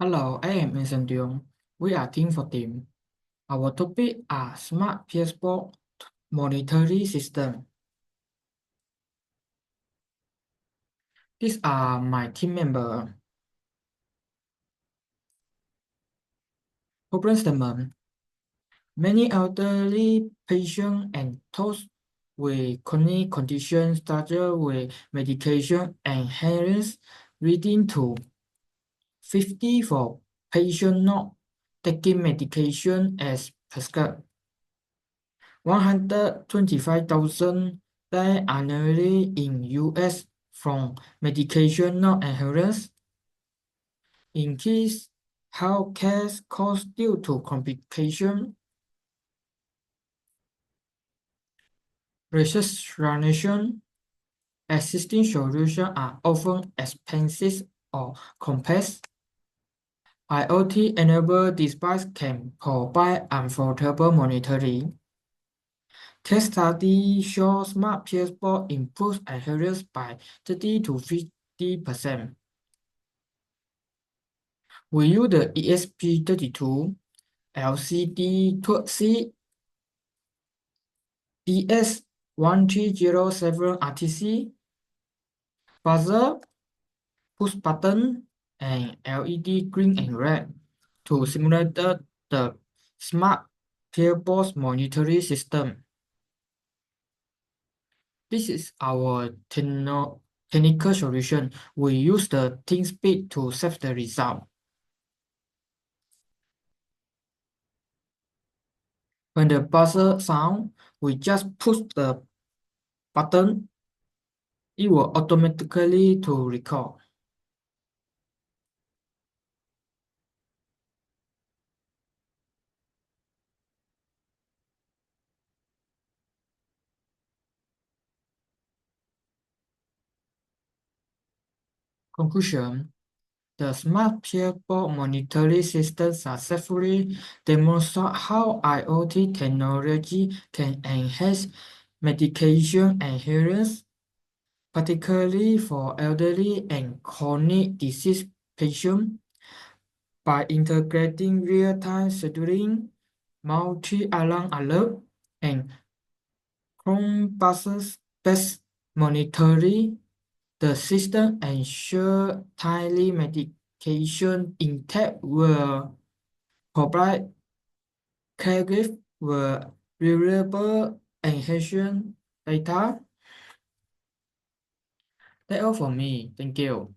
Hello, I am Mason Duong. We are Team for Team. Our topic are smart passport monitoring system. These are my team members. Problem statement. Many elderly patients and those with chronic conditions struggle with medication adherence, leading to 50 for patients not taking medication as prescribed. 125,000 die annually in US from medication non-adherence. Increased healthcare costs due to complications. Rationalization. Existing solutions are often expensive or complex. IoT-enabled devices can provide affordable monitoring. Case study shows smart passport improves adherence by 30 to 50%. We use the ESP32 LCD C DS1307 RTC buzzer, push button, and LED green and red to simulate the smart passport monitoring system. This is our technical solution. We use the ThinkSpeed to save the result. When the buzzer sound, we just push the button. It will automatically to record. Conclusion. The smart passport monitoring system successfully demonstrate how IoT technology can enhance medication adherence, particularly for elderly and chronic disease patients, by integrating real-time scheduling, multi-alarm alert, and Chrome-based monitoring. The system ensures timely medication intake will provide caregivers with reliable and efficient data. That's all for me. Thank you.